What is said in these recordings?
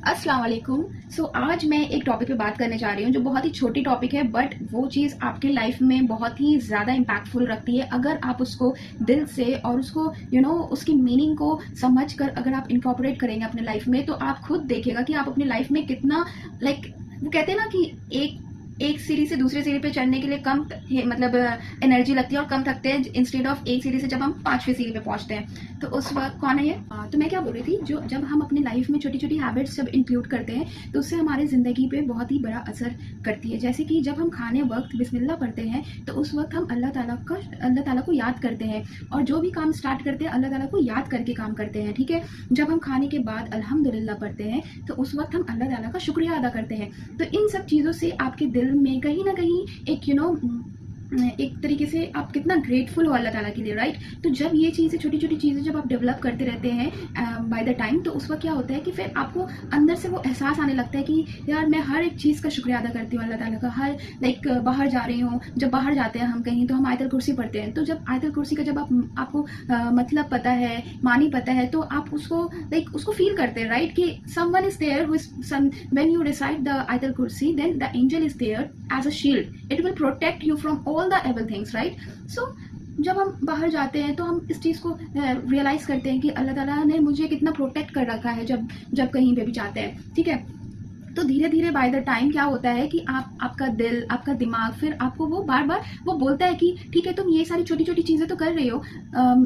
अस्सलाम वालेकुम। आज मैं एक टॉपिक पे बात करने जा रही हूँ जो बहुत ही छोटी टॉपिक है, बट वो चीज़ आपके लाइफ में बहुत ही ज़्यादा इम्पैक्टफुल रखती है अगर आप उसको दिल से और उसको उसकी मीनिंग को समझ कर अगर आप इनकॉर्पोरेट करेंगे अपने लाइफ में, तो आप खुद देखिएगा कि आप अपनी लाइफ में कितना वो कहते हैं ना कि एक सीढ़ी से दूसरी सीढ़ी पे चढ़ने के लिए कम मतलब एनर्जी लगती है और कम थकते हैं, इंस्टेड ऑफ एक सीढ़ी से जब हम 5वीं सीढ़ी पे पहुंचते हैं। तो उस वक्त कौन है ये? तो मैं क्या बोल रही थी, जो जब हम अपनी लाइफ में छोटी छोटी हैबिट्स जब इंक्लूड करते हैं तो उससे हमारी ज़िंदगी पे बहुत ही बड़ा असर करती है। जैसे कि जब हम खाने वक्त बिस्मिल्लाह पढ़ते हैं तो उस वक्त हम अल्लाह ताला को याद करते हैं, और जो भी काम स्टार्ट करते हैं अल्लाह ताला को याद करके काम करते हैं। ठीक है, जब हम खाने के बाद अल्हम्दुलिल्लाह पढ़ते हैं तो उस वक्त हम अल्लाह ताला का शुक्रिया अदा करते हैं। तो इन सब चीज़ों से आपके दिल में कहीं ना कहीं एक एक तरीके से आप कितना ग्रेटफुल हो अल्लाह ताला के लिए, राइट। तो जब ये चीज़ें छोटी छोटी चीज़ें जब आप डेवलप करते रहते हैं बाय द टाइम, तो उस वक्त क्या होता है कि फिर आपको अंदर से वो एहसास आने लगता है कि यार मैं हर एक चीज़ का शुक्रिया अदा करती हूँ अल्लाह ताला का। हर बाहर जा रही हूँ, जब बाहर जाते हैं हम कहीं तो हम आयतल कुर्सी पढ़ते हैं। तो जब आयतल कुर्सी का जब आपको मतलब पता है, मानी पता है, तो आप उसको फील करते हैं, राइट, कि someone is there when you recite the आयतल कुर्सी, then the angel is there as a shield, it will protect you from all the evil things, right? So जब हम बाहर जाते हैं तो हम इस चीज़ को रियलाइज करते हैं कि अल्लाह ताला ने मुझे कितना प्रोटेक्ट कर रखा है जब कहीं पे भी जाते हैं। ठीक है, तो धीरे धीरे बाय द टाइम क्या होता है कि आपका दिल, आपका दिमाग फिर आपको वो बार बार वो बोलता है कि ठीक है, तुम ये सारी छोटी छोटी चीज़ें तो कर रही हो,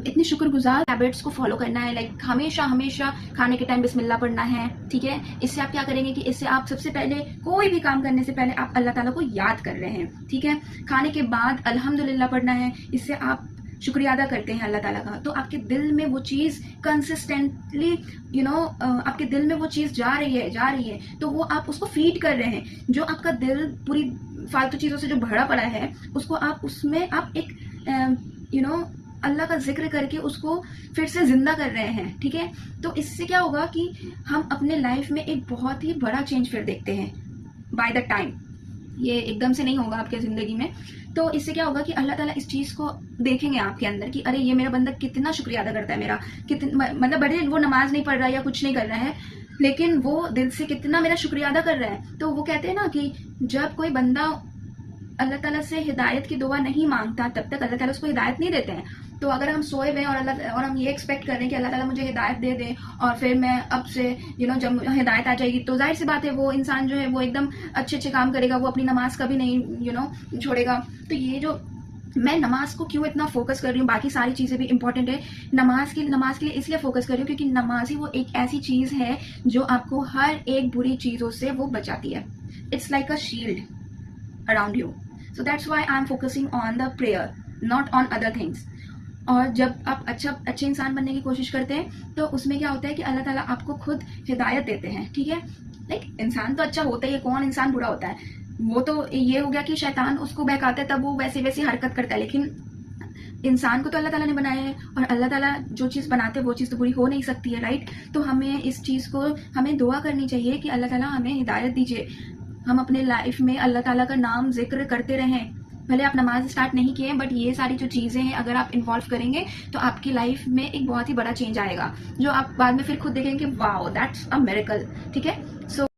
इतनी शुक्रगुजार हैबिट्स को फॉलो करना है। हमेशा हमेशा खाने के टाइम बिस्मिल्लाह पढ़ना है। ठीक है, इससे आप क्या करेंगे कि इससे आप सबसे पहले कोई भी काम करने से पहले आप अल्लाह ताला को याद कर रहे हैं। ठीक है, खाने के बाद अल्हम्दुलिल्लाह पढ़ना है, इससे आप शुक्रिया अदा करते हैं अल्लाह ताला का। तो आपके दिल में वो चीज़ कंसिस्टेंटली आपके दिल में वो चीज़ जा रही है, तो वो आप उसको फीड कर रहे हैं। जो आपका दिल पूरी फालतू चीज़ों से जो भरा पड़ा है, उसको आप उसमें आप एक अल्लाह का जिक्र करके उसको फिर से जिंदा कर रहे हैं। ठीक है, तो इससे क्या होगा कि हम अपने लाइफ में एक बहुत ही बड़ा चेंज फिर देखते हैं बाय द टाइम। ये एकदम से नहीं होगा आपके ज़िंदगी में। तो इससे क्या होगा कि अल्लाह ताला इस चीज़ को देखेंगे आपके अंदर कि अरे ये मेरा बंदा कितना शुक्रिया अदा करता है मेरा, कितना मतलब बड़े वो नमाज नहीं पढ़ रहा है या कुछ नहीं कर रहा है, लेकिन वो दिल से कितना मेरा शुक्रिया अदा कर रहा है। तो वो कहते हैं ना कि जब कोई बंदा अल्लाह ताला से हिदायत की दुआ नहीं मांगता तब तक अल्लाह ताला उसको हिदायत नहीं देते हैं। तो अगर हम सोए हुए और हम ये एक्सपेक्ट कर रहे हैं कि अल्लाह ताला मुझे हिदायत दे दे और फिर मैं अब से जब हिदायत आ जाएगी तो जाहिर सी बात है वो इंसान जो है वो एकदम अच्छे अच्छे काम करेगा, वो अपनी नमाज कभी नहीं छोड़ेगा। तो ये जो मैं नमाज को क्यों इतना फोकस कर रही हूँ, बाकी सारी चीज़ें भी इंपॉर्टेंट है, नमाज के लिए इसलिए फोकस कर रही हूँ क्योंकि नमाज ही वो एक ऐसी चीज़ है जो आपको हर एक बुरी चीज़ों से वो बचाती है। It's like a shield around you. So that's why I am focusing on the prayer, not on other things. और जब आप अच्छे इंसान बनने की कोशिश करते हैं तो उसमें क्या होता है कि अल्लाह ताला आपको खुद हिदायत देते हैं। ठीक है, इंसान तो अच्छा होता ही है, कौन इंसान बुरा होता है? वो तो ये हो गया कि शैतान उसको बहकाता है तब वो वैसी हरकत करता है, लेकिन इंसान को तो अल्लाह ताला ने बनाया है और अल्लाह ताला जो चीज़ बनाते हैं वो चीज़ तो बुरी हो नहीं सकती है, राइट। तो हमें इस चीज़ को हमें दुआ करनी चाहिए कि अल्लाह ताला हमें हिदायत दीजिए, हम अपने लाइफ में अल्लाह ताला का नाम जिक्र करते रहें। भले आप नमाज स्टार्ट नहीं किए, बट ये सारी जो चीज़ें हैं अगर आप इन्वॉल्व करेंगे तो आपकी लाइफ में एक बहुत ही बड़ा चेंज आएगा, जो आप बाद में फिर खुद देखेंगे वाओ दैट्स अ मिरेकल। ठीक है, सो